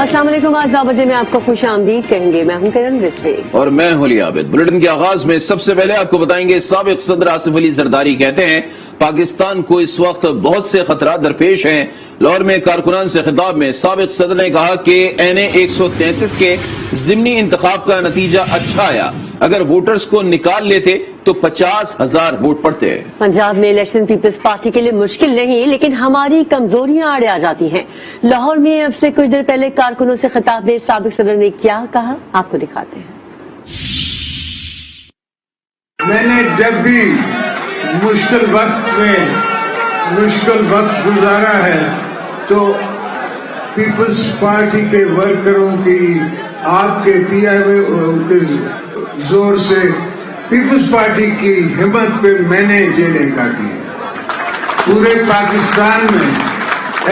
السلام علیکم، آج 9 بجے میں آپ کو خوش آمدید کہیں گے. میں ہوں کرن رضوی اور میں ہوں علی عابد. بلٹن کے آغاز میں سب سے پہلے آپ کو بتائیں گے سابق صدر آصف علی زرداری کہتے ہیں پاکستان کو اس وقت بہت سے خطرات درپیش ہیں. لاہور میں کارکنان سے خطاب میں سابق صدر نے کہا کہ این اے 133 کے ضمنی انتخاب کا نتیجہ اچھا آیا. اگر ووٹرز کو نکال لیتے تو 50,000 ووٹ پڑتے. پنجاب میں الیکشن پیپلز پارٹی کے لیے مشکل نہیں، لیکن ہماری کمزوریاں آڑے آ جاتی ہیں. لاہور میں اب سے کچھ دیر پہلے کارکنوں سے خطاب میں سابق صدر نے کیا کہا، آپ کو دکھاتے ہیں. میں نے جب بھی مشکل وقت گزارا ہے تو پیپلز پارٹی کے ورکروں کی، آپ کے پی آئی کے زور سے پیپلز پارٹی کی ہمت پہ میں نے جیلیں کاٹی ہیں. پورے پاکستان میں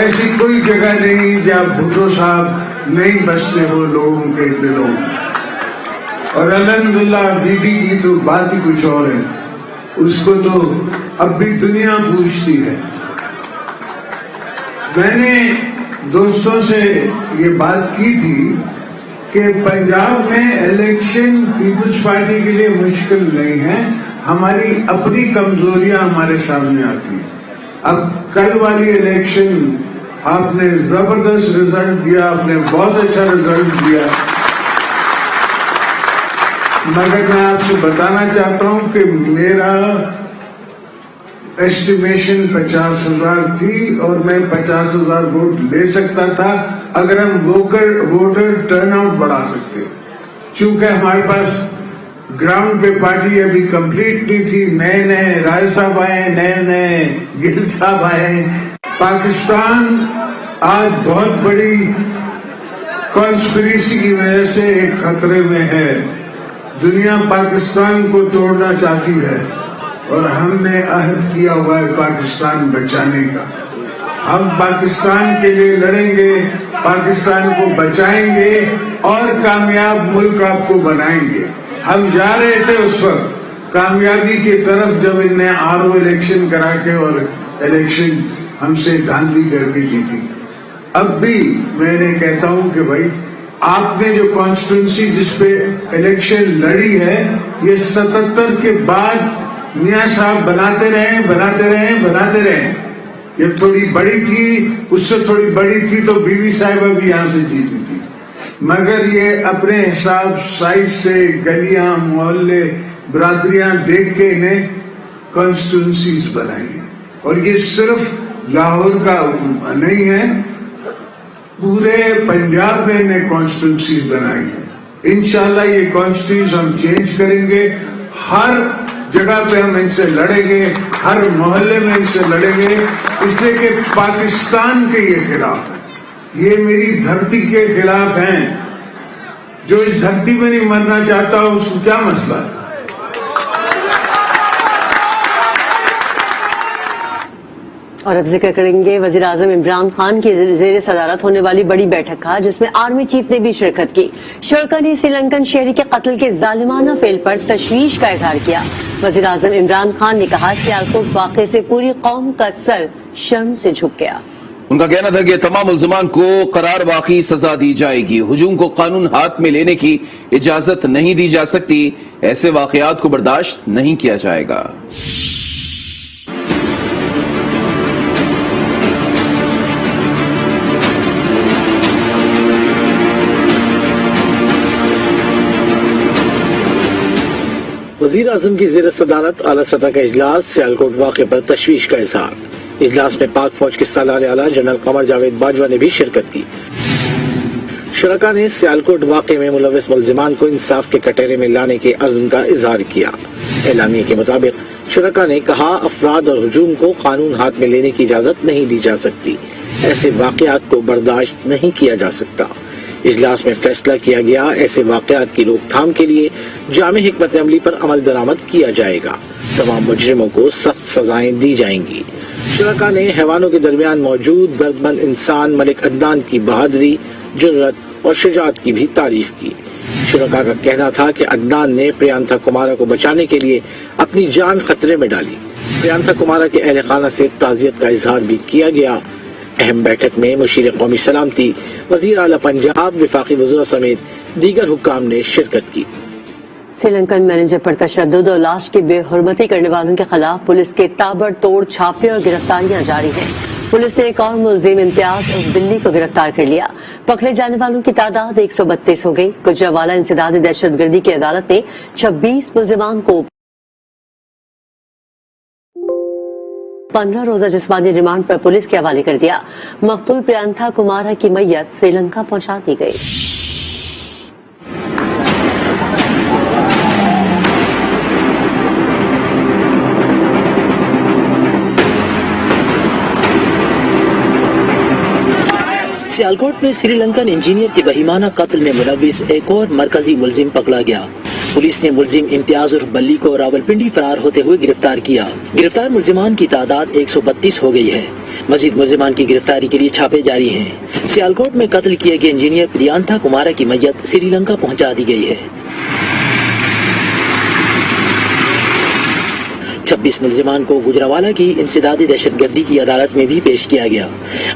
ایسی کوئی جگہ نہیں جہاں بھٹو صاحب نہیں بستے ہو لوگوں کے دلوں میں. اور الحمدللہ بی بی کی تو بات ہی کچھ اور ہے، اس کو تو اب بھی دنیا پوچھتی ہے. میں نے دوستوں سے یہ بات کی تھی کہ پنجاب میں الیکشن پیپلز پارٹی کے لیے مشکل نہیں ہے، ہماری اپنی کمزوریاں ہمارے سامنے آتی ہیں. اب کل والی الیکشن آپ نے زبردست رزلٹ دیا، آپ نے بہت اچھا رزلٹ دیا، مگر میں آپ سے بتانا چاہتا ہوں کہ میرا ایسٹیمیشن 50,000 تھی اور میں 50,000 ووٹ لے سکتا تھا اگر ہم ووٹر ٹرن آؤٹ بڑھا سکتے. چونکہ ہمارے پاس گراؤنڈ پہ پارٹی ابھی کمپلیٹ نہیں تھی، نئے رائے صاحب آئے، نئے گل صاحب آئے. پاکستان آج بہت بڑی کانسپریسی کی وجہ سے ایک خطرے میں ہے. دنیا پاکستان کو توڑنا چاہتی ہے اور ہم نے عہد کیا ہوا ہے پاکستان بچانے کا. ہم پاکستان کے لیے لڑیں گے، پاکستان کو بچائیں گے اور کامیاب ملک آپ کو بنائیں گے. ہم جا رہے تھے اس وقت کامیابی کی طرف جب ان نے آر او الیکشن کرا کے اور الیکشن ہم سے دھاندلی کر کے جیتی. اب بھی میں نے کہتا ہوں کہ بھائی آپ نے جو کانسٹیٹوئنسی جس پہ الیکشن لڑی ہے، یہ 77 کے بعد میاں صاحب بناتے رہے. یہ تھوڑی بڑی تھی، اس سے تھوڑی بڑی تھی تو بی بی صاحبہ بھی یہاں سے جیتی تھی، مگر یہ اپنے حساب سائز سے گلیاں، محلے، برادریاں دیکھ کے انہیں کانسٹیٹوئنسیز بنائی ہیں. اور یہ صرف لاہور کا نہیں ہے، پورے پنجاب میں انہیں کانسٹیٹوئنسیز بنائی ہیں. انشاءاللہ یہ کانسٹیٹیوشن ہم چینج کریں گے، ہر جگہ پہ ہم ان سے لڑیں گے، ہر محلے میں ان سے لڑیں گے، اس لیے کہ پاکستان کے یہ خلاف ہے، یہ میری دھرتی کے خلاف ہیں. جو اس دھرتی میں نہیں مرنا چاہتا اس کو کیا مسئلہ ہے؟ اور اب ذکر کریں گے وزیر اعظم عمران خان کی زیر صدارت ہونے والی بڑی بیٹھک کا، جس میں آرمی چیف نے بھی شرکت کی. شرکا نے سری لنکن شہری کے قتل کے ظالمانہ فعل پر تشویش کا اظہار کیا. وزیر اعظم عمران خان نے کہا سیالکوٹ واقعے سے پوری قوم کا سر شرم سے جھک گیا. ان کا کہنا تھا کہ تمام ملزمان کو قرار واقعی سزا دی جائے گی. ہجوم کو قانون ہاتھ میں لینے کی اجازت نہیں دی جا سکتی. ایسے واقعات کو برداشت نہیں کیا جائے گا. وزیر اعظم کی زیر صدارت اعلیٰ سطح کا اجلاس، سیالکوٹ واقعے پر تشویش کا اظہار. اجلاس میں پاک فوج کے سالار اعلیٰ جنرل قمر جاوید باجوہ نے بھی شرکت کی. شرکا نے سیالکوٹ واقعے میں ملوث ملزمان کو انصاف کے کٹہرے میں لانے کے عزم کا اظہار کیا. اعلامیے کے مطابق شرکا نے کہا افراد اور ہجوم کو قانون ہاتھ میں لینے کی اجازت نہیں دی جا سکتی. ایسے واقعات کو برداشت نہیں کیا جا سکتا. اجلاس میں فیصلہ کیا گیا ایسے واقعات کی روک تھام کے لیے جامع حکمت عملی پر عمل درآمد کیا جائے گا. تمام مجرموں کو سخت سزائیں دی جائیں گی. شرکا نے حیوانوں کے درمیان موجود دردمند انسان ملک عدنان کی بہادری، جرأت اور شجاعت کی بھی تعریف کی. شرکا کا کہنا تھا کہ عدنان نے پریانتھا کمارا کو بچانے کے لیے اپنی جان خطرے میں ڈالی. پریانتھا کمارا کے اہل خانہ سے تعزیت کا اظہار بھی کیا گیا. اہم بیٹھک میں مشیر قومی سلامتی वजीर आला पंजाब, वफाकी वज़ीर समेत दीगर हुक्काम ने शिरकत की। श्रीलंकन मैनेजर पर तशद्दुद और लाश की बेहुरमती करने वालों के खिलाफ पुलिस के ताबड़तोड़ छापे और गिरफ्तारियां जारी हैं। पुलिस ने एक और मुलजिम इम्तियाज और बिल्ली को गिरफ्तार कर लिया। पकड़े जाने वालों की तादाद 132 हो गई। गुजरावाला इंसदाद दहशतगर्दी की अदालत ने 26 मुलजिमान को 15 रोजा जिस्मानी रिमांड पर पुलिस के हवाले कर दिया। मकतूल प्रियंथा कुमारा की मैयत श्रीलंका पहुंचा दी गई। सियालकोट में श्रीलंकन इंजीनियर के बहीमाना कत्ल में मुलविस एक और मरकजी मुलजिम पकड़ा गया। पुलिस ने मुलजिम इम्तियाज और बल्ली को रावलपिंडी फरार होते हुए गिरफ्तार किया। गिरफ्तार मुलजिमान की तादाद 132 हो गई है। मजीद मुलजिमान की गिरफ्तारी के लिए छापे जारी हैं। सियालकोट में कत्ल किए गए इंजीनियर प्रियंथा कुमारा की मैयत श्रीलंका पहुंचा दी गई है। 26 मुलजिमान को गुजरावाला की इंसदादी दहशतगर्दी की अदालत में भी पेश किया गया।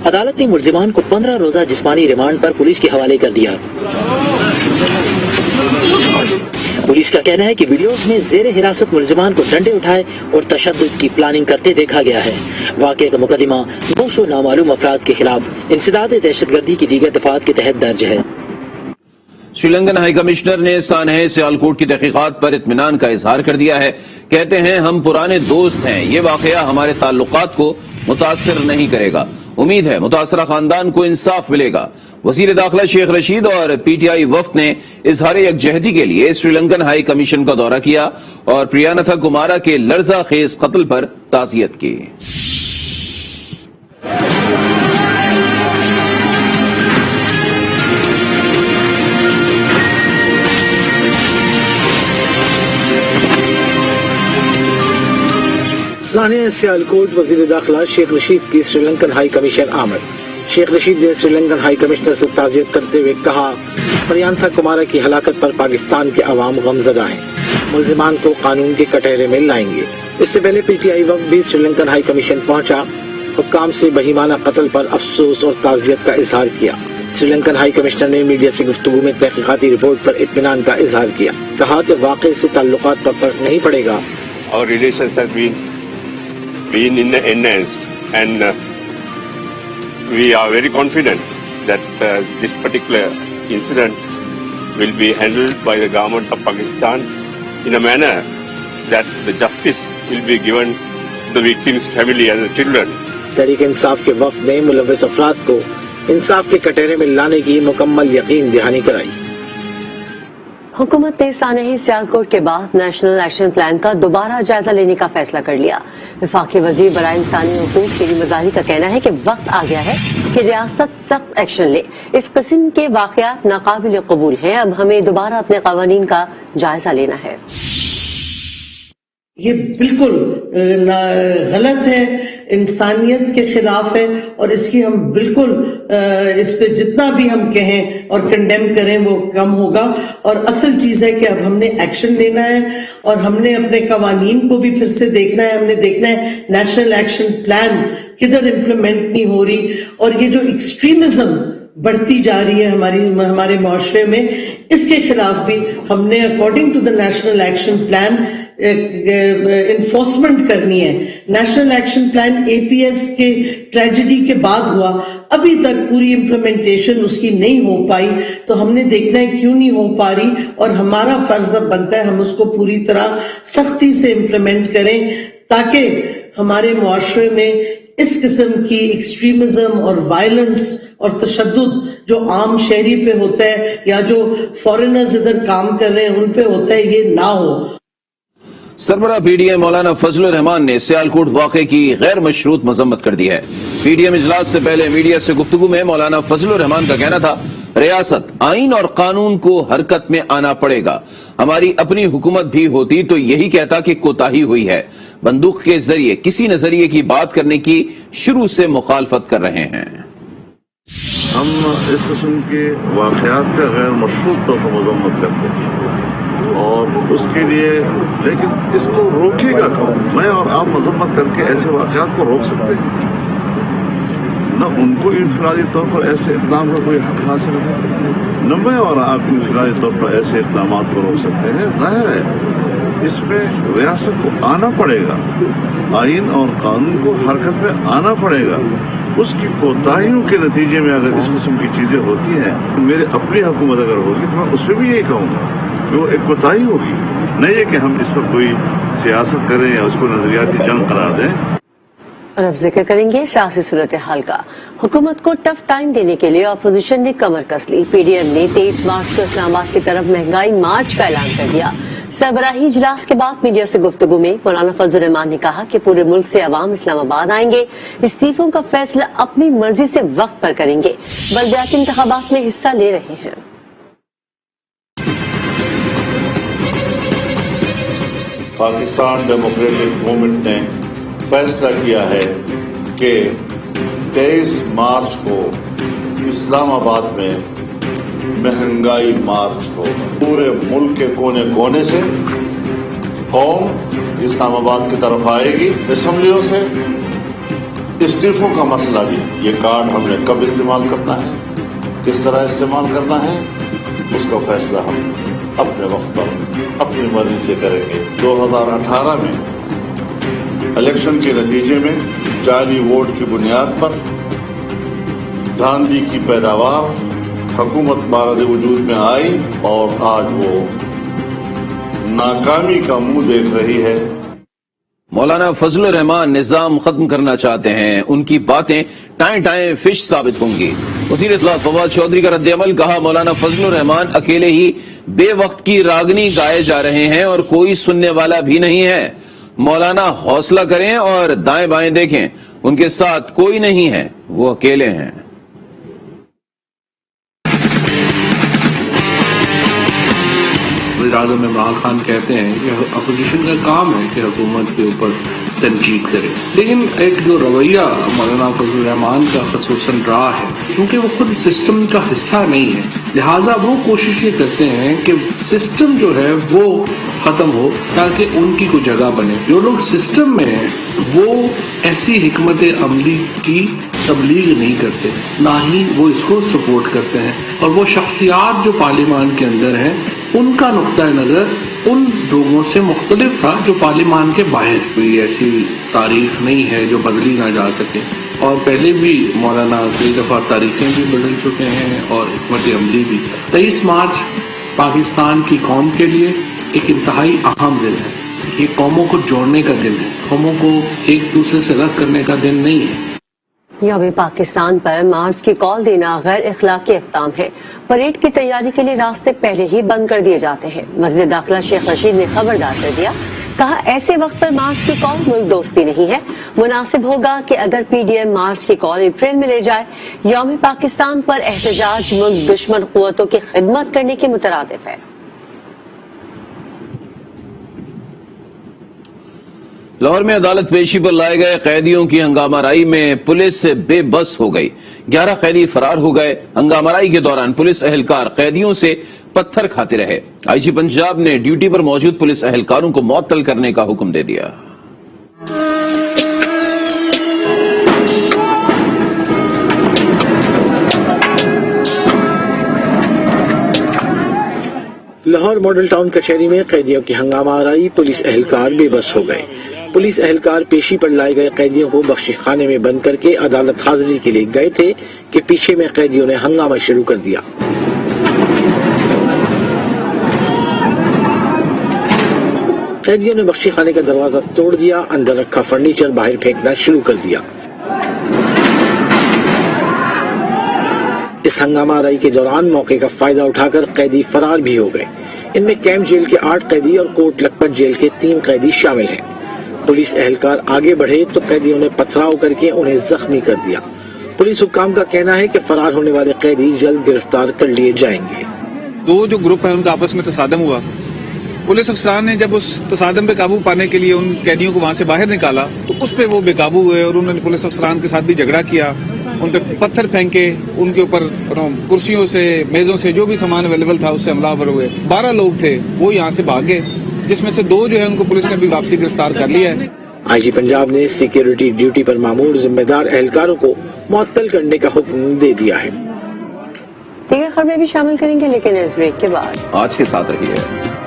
अदालत ने मुलजिमान को 15 रोजा जिस्मानी रिमांड पर पुलिस के हवाले कर दिया। पुलिस का कहना है कि वीडियोस में जेरे हिरासत मुलजिमान को डंडे उठाए और तशद्दुद की प्लानिंग करते देखा गया है। वाक़े का मुकदमा 900 नामालूम अफराद के खिलाफ इंसदाद दहशतगर्दी की दीगर दफात के तहत दर्ज है। श्रीलंकन हाई कमिश्नर ने सानह सियालकोट की तहकीकात पर इत्मीनान का इजहार कर दिया है। कहते हैं हम पुराने दोस्त हैं, ये वाकया हमारे ताल्लुकात को मुतासिर नहीं करेगा। उम्मीद है मुतासरा खानदान को इंसाफ मिलेगा। वजीर दाखिला शेख रशीद और पीटीआई वफ्द ने इजहार यकजहती के लिए श्रीलंकन हाई कमीशन का दौरा किया और प्रियंथा कुमारा के लर्जा खेज कत्ल पर ताज़ियत की। सानिया सियालकोट वजीर दाखिला शेख रशीद की श्रीलंकन हाई कमीशन आमद। शेख रशीद ने श्रीलंकन हाई कमिश्नर से ताज़ियत करते हुए कहा, प्रियंथा कुमारा की हलाकत पर पाकिस्तान के अवाम गमज़दा हैं। मुलजिमान को कानून के कटहरे में लाएंगे। इससे पहले पीटीआई वक्त भी श्रीलंकन हाई कमीशन पहुंचा। हुक्काम से बहीमाना कत्ल पर अफसोस और ताज़ियत का इजहार किया। श्रीलंकन हाई कमिश्नर ने मीडिया से गुफ्तगू में तहकीकाती रिपोर्ट पर इत्मीनान का इजहार किया। कहा कि वाक़े से ताल्लुकात पर फर्क नहीं पड़ेगा। Our relations have been enhanced, and we are very confident that this particular incident will be handled by the government of Pakistan in a manner that the justice will be given to the victims' family and the children. Tehreek Insaf के वफ्द ने मुलव्वस अफराद को इंसाफ के कटहरे में लाने की मुकम्मल यकीन दहानी कराई। हुकूमत ने सानही सियालकोट के बाद नेशनल एक्शन प्लान का दोबारा जायजा लेने का फैसला कर लिया। वफाकी वजीर बराए इंसानी हुकूक शेरी मजारी का कहना है कि वक्त आ गया है कि रियासत सख्त एक्शन ले। इस किस्म के वाकयात नाकाबिल कबूल हैं। अब हमें दोबारा अपने कवानीन का जायजा लेना है। ये बिल्कुल गलत है, इंसानियत के खिलाफ है और इसकी हम बिल्कुल इस पे जितना भी हम कहें और कंडेम करें वो कम होगा। और असल चीज है कि अब हमने एक्शन लेना है और हमने अपने कवानीन को भी फिर से देखना है। हमने देखना है नेशनल एक्शन प्लान किधर इम्प्लीमेंट नहीं हो रही और ये जो एक्सट्रीमिज्म बढ़ती जा रही है हमारे मुआशरे में, इसके खिलाफ भी हमने according to the national action plan enforcement करनी है। नेशनल एक्शन प्लान एपीएस के ट्रेजेडी के बाद हुआ, अभी तक पूरी इम्प्लीमेंटेशन उसकी नहीं हो पाई, तो हमने देखना है क्यों नहीं हो पा रही और हमारा फर्ज अब बनता है हम उसको पूरी तरह सख्ती से इम्प्लीमेंट करें ताकि हमारे मुआशरे में इस किस्म की एक्सट्रीमिज्म और वायलेंस और तशद्दुद जो आम शहरी पे होता है या जो फॉरेनर्स इधर काम कर रहे हैं उन पे होता है, ये ना हो। सरबराह पीडीएम मौलाना फजलुर रहमान ने सियालकोट वाक़े की गैर मशरूत मजम्मत कर दी है। पीडीएम इजलास से पहले मीडिया से गुफ्तगू में मौलाना फजलुर रहमान का कहना था, रियासत आइन और कानून को हरकत में आना पड़ेगा। हमारी अपनी हुकूमत भी होती तो यही कहता कि कोताही हुई है। बंदूक के जरिए किसी नजरिए की बात करने की शुरू से मुखालफत कर रहे हैं। हम इस किस्म के वाक़यात का गैर मशरूत तौर पर मजम्मत करते हैं और उसके लिए, लेकिन इसको रोकेगा कौन? मैं और आप मजम्मत करके ऐसे वाक़यात को रोक सकते हैं? न उनको इंफरादी तौर पर ऐसे इकदाम का कोई हक हासिल है? न मैं और आप इंफरादी तौर पर ऐसे इकदाम को रोक सकते हैं। जाहिर है इसमें रियासत को आना पड़ेगा, आइन और कानून को हरकत में आना पड़ेगा। उसकी कोताहियों के नतीजे में अगर इस किस्म की चीज़ें होती हैं, मेरे अपनी हुकूमत अगर होगी तो मैं उसमें भी यही कहूँगा कि वो एक कोताही होगी, नहीं है कि हम इस पर कोई सियासत करें या उसको नजरियाती जंग करार दें। और अब जिक्र करेंगे सियासी सूरत हाल का। हुकूमत को टफ टाइम देने के लिए अपोजिशन ने कमर कस ली। पीडीएम ने 23 मार्च को इस्लामाबाद की तरफ महंगाई मार्च का ऐलान कर दिया। सरबराही इजलास के बाद मीडिया से गुफ्तगू में मौलाना फजल रहमान ने कहा कि पूरे मुल्क से अवाम इस्लामाबाद आएंगे, इस्तीफों का फैसला अपनी मर्जी से वक्त पर करेंगे, बलदियाती इंतखाबात में हिस्सा ले रहे हैं। पाकिस्तान डेमोक्रेटिक मूवमेंट ने फैसला किया है कि 23 मार्च को इस्लामाबाद में महंगाई मार्च होगा। पूरे मुल्क के कोने कोने से कौम इस्लामाबाद की तरफ आएगी। असेंबलियों से इस्तीफों का मसला भी, ये कार्ड हमने कब इस्तेमाल करना है, किस तरह इस्तेमाल करना है, उसका फैसला हम अपने वक्त पर अपनी मर्जी से करेंगे। 2018 में इलेक्शन के नतीजे में जाली वोट की बुनियाद पर धांधली की पैदावार हुकूमत बारद वजूद में आई और आज वो नाकामी का मुंह देख रही है। मौलाना फजल रहमान निजाम खत्म करना चाहते हैं, उनकी बातें टाएं टाएं फिश साबित होंगी। वज़ीर इत्तलात फवाद चौधरी का रद्द-ए-अमल, कहा मौलाना फजल रहमान अकेले ही बेवक्त की रागनी गाए जा रहे हैं और कोई सुनने वाला भी नहीं है। मौलाना हौसला करें और दाएं बाएं देखें, उनके साथ कोई नहीं है, वो अकेले हैं। वज़ीर आज़म इमरान खान कहते हैं कि अपोजिशन का काम है कि हुकूमत के ऊपर तनकीद करे, लेकिन एक जो रवैया मौलाना फजल रहमान का खसूसन रहा है, क्योंकि वो खुद सिस्टम का हिस्सा नहीं है, लिहाजा वो कोशिश ये करते हैं कि सिस्टम जो है वो खत्म हो ताकि उनकी कोई जगह बने। जो लोग सिस्टम में हैं वो ऐसी हिकमत अमली की तबलीग नहीं करते, ना ही वो इसको सपोर्ट करते हैं, और वो शख्सियात जो पार्लियामान के अंदर हैं उनका नुक्ता नजर उन लोगों से मुख्तलिफ था जो पार्लियामान के बाहर। कोई ऐसी तारीख नहीं है जो बदली ना जा सके, और पहले भी मौलाना कई दफा तारीखें भी बदल चुके हैं और हिकमत अमली भी। 23 मार्च पाकिस्तान की कौम के लिए एक इंतहाई अहम दिन है। ये कौमों को जोड़ने का दिन है, कौमों को एक दूसरे से अलग करने का दिन नहीं है। यौम पाकिस्तान पर मार्च की कॉल देना गैर इखलाकी इक़दाम है। परेड की तैयारी के लिए रास्ते पहले ही बंद कर दिए जाते हैं। वज़ीर दाखिला शेख रशीद ने खबरदार कर दिया, कहा ऐसे वक्त पर मार्च की कॉल मुल्क दोस्ती नहीं है। मुनासिब होगा कि अगर पीडीएम मार्च की कॉल अप्रैल में ले जाए। यौम पाकिस्तान पर एहतजाज मुल्क दुश्मन कुव्वतों की खिदमत करने के मुतरादिफ है। लाहौर में अदालत पेशी पर लाए गए कैदियों की हंगामाराई में पुलिस बेबस हो गई। 11 कैदी फरार हो गए। हंगामाराई के दौरान पुलिस एहलकार कैदियों से पत्थर खाते रहे। आईजी पंजाब ने ड्यूटी पर मौजूद पुलिस एहलकारों को मुअत्तल करने का हुक्म दे दिया। लाहौर मॉडल टाउन कचहरी में कैदियों की हंगामाराई, पुलिस एहलकार बेबस हो गए। पुलिस एहलकार पेशी पर लाए गए कैदियों को बख्शी खाने में बंद करके अदालत हाजिरी के लिए गए थे कि पीछे में कैदियों ने हंगामा शुरू कर दिया। कैदियों ने बख्शी खाने का दरवाजा तोड़ दिया, अंदर रखा फर्नीचर बाहर फेंकना शुरू कर दिया। इस हंगामाराई के दौरान मौके का फायदा उठाकर कैदी फरार भी हो गए। इनमें कैंप जेल के 8 कैदी और कोट लखपत जेल के 3 कैदी शामिल हैं। पुलिस एहलकार आगे बढ़े तो कैदियों ने पथराव करके उन्हें जख्मी कर दिया। पुलिस हुक्काम का कहना है कि फरार होने वाले कैदी जल्द गिरफ्तार कर लिए जाएंगे। 2 जो ग्रुप है उनका आपस में तसादम हुआ। पुलिस अफसरान ने जब उस तसादम पे काबू पाने के लिए उन कैदियों को वहां से बाहर निकाला तो उस पे वो बेकाबू हुए और उन्होंने पुलिस अफसरान के साथ भी झगड़ा किया, उन पे पत्थर फेंके, उनके ऊपर कुर्सियों से, मेजों से जो भी सामान अवेलेबल था उससे हमलावर हुए। 12 लोग थे, वो यहाँ से भाग गए, जिसमें से 2 जो है उनको पुलिस ने भी वापसी गिरफ्तार कर लिया है। आईजी पंजाब ने सिक्योरिटी ड्यूटी पर मामूर जिम्मेदार एहलकारों को मुअत्तल करने का हुक्म दे दिया है। दीगर खबरें भी शामिल करेंगे, लेकिन इस ब्रेक के बाद आज के साथ रहिए।